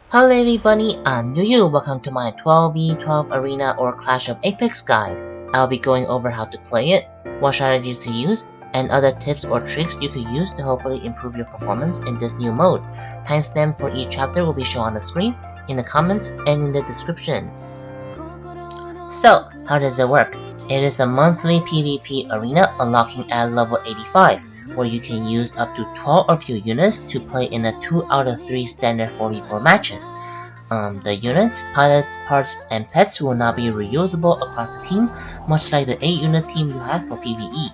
Hello everybody, I'm Yuyu. Welcome to my 12v12 arena or Clash of Apex guide. I'll be going over how to play it, what strategies to use, and other tips or tricks you could use to hopefully improve your performance in this new mode. Timestamp for each chapter will be shown on the screen, in the comments, and in the description. So, how does it work? It is a monthly PvP arena unlocking at level 85, where you can use up to 12 of your units to play in a 2 out of 3 standard 4v4 matches. The units, pilots, parts, and pets will not be reusable across the team, much like the 8-unit team you have for PvE.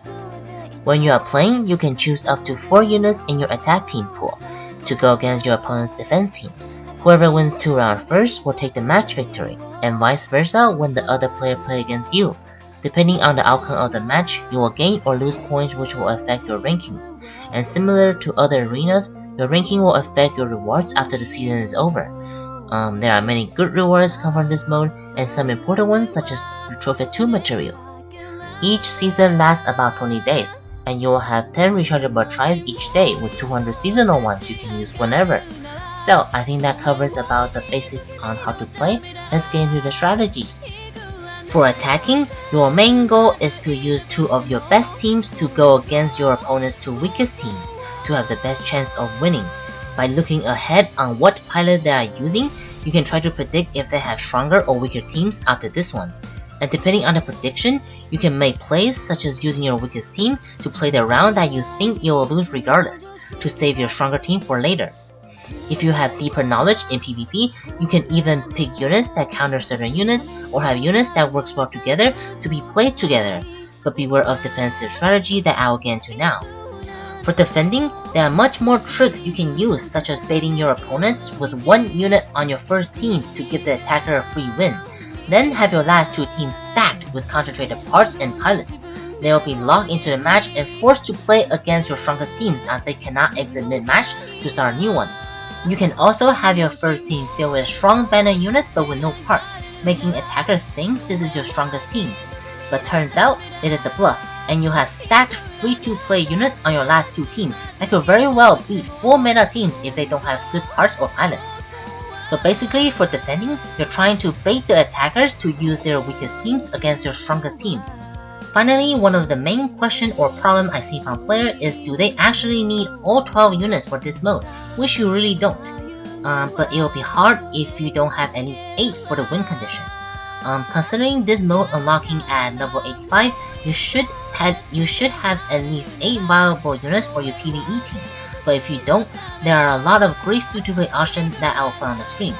When you are playing, you can choose up to 4 units in your attack team pool to go against your opponent's defense team. Whoever wins 2 rounds first will take the match victory, and vice versa when the other player plays against you. Depending on the outcome of the match, you will gain or lose points which will affect your rankings, and similar to other arenas, your ranking will affect your rewards after the season is over. There are many good rewards come from this mode, and some important ones such as Trophy 2 materials. Each season lasts about 20 days, and you will have 10 rechargeable tries each day with 200 seasonal ones you can use whenever. So, I think that covers about the basics on how to play. Let's get into the strategies. For attacking, your main goal is to use 2 of your best teams to go against your opponent's 2 weakest teams to have the best chance of winning. By looking ahead on what pilot they are using, you can try to predict if they have stronger or weaker teams after this one. And depending on the prediction, you can make plays such as using your weakest team to play the round that you think you will lose regardless, to save your stronger team for later. If you have deeper knowledge in PvP, you can even pick units that counter certain units or have units that works well together to be played together, but beware of defensive strategy that I will get into now. For defending, there are much more tricks you can use, such as baiting your opponents with 1 unit on your first team to give the attacker a free win. Then have your last 2 teams stacked with concentrated parts and pilots. They will be locked into the match and forced to play against your strongest teams as they cannot exit mid-match to start a new one. You can also have your first team filled with strong banner units but with no parts, making attackers think this is your strongest team. But turns out, it is a bluff, and you have stacked free-to-play units on your last 2 teams that could very well beat full meta teams if they don't have good parts or pilots. So basically, for defending, you're trying to bait the attackers to use their weakest teams against your strongest teams. Finally, one of the main question or problem I see from players is do they actually need all 12 units for this mode, which you really don't. But it will be hard if you don't have at least 8 for the win condition. Considering this mode unlocking at level 85, you should have at least 8 viable units for your PvE team. But if you don't, there are a lot of great free-to-play options that I will put on the screen.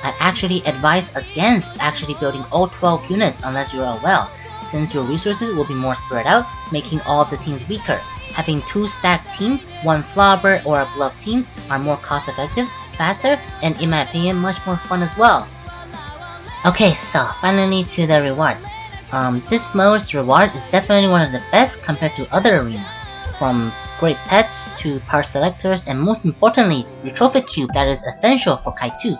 I actually advise against actually building all 12 units unless you are well, since your resources will be more spread out, making all of the teams weaker. Having 2 stacked teams, 1 flower or a bluff team are more cost effective, faster, and in my opinion much more fun as well. Okay, so finally to the rewards. This mode's reward is definitely one of the best compared to other arenas. From great pets to part selectors, and most importantly, your trophy cube that is essential for Kaitus.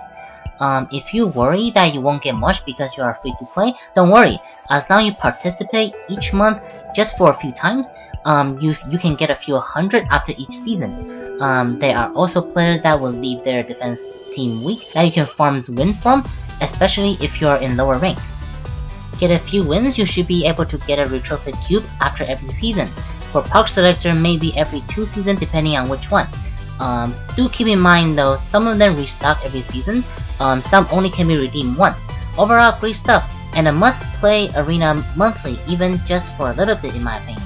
If you worry that you won't get much because you are free to play, don't worry. As long as you participate each month just for a few times, you can get a few 100 after each season. There are also players that will leave their defense team weak that you can farm win from, especially if you are in lower rank. Get a few wins, you should be able to get a retrophy cube after every season. For park selector, maybe every 2 seasons depending on which one. Do keep in mind though, some of them restock every season, some only can be redeemed once. Overall, great stuff, and a must-play arena monthly, even just for a little bit in my opinion.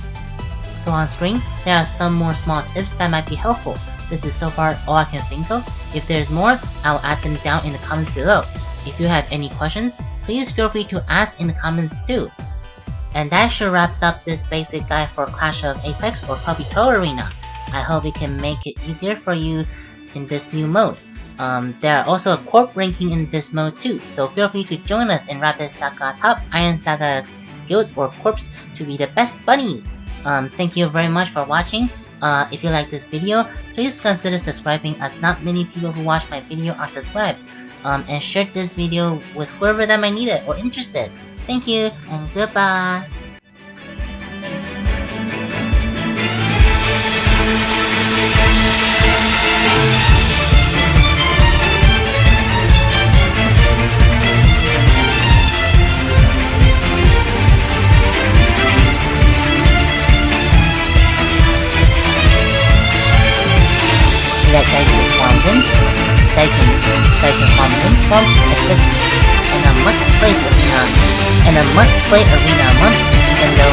So on screen, there are some more small tips that might be helpful. This is so far all I can think of. If there's more, I'll add them down in the comments below. If you have any questions, please feel free to ask in the comments too. And that sure wraps up this basic guide for Clash of Apex or 12v12 Arena. I hope it can make it easier for you in this new mode. There are also a corp ranking in this mode too, so feel free to join us in Rapid Saga top IronSaga guilds or corps to be the best bunnies. Thank you very much for watching. If you like this video, please consider subscribing as not many people who watch my video are subscribed. And share this video with whoever that might need it or interested. Thank you and goodbye. that you can farm wins, that you can farm wins from, and a must play arena month, even though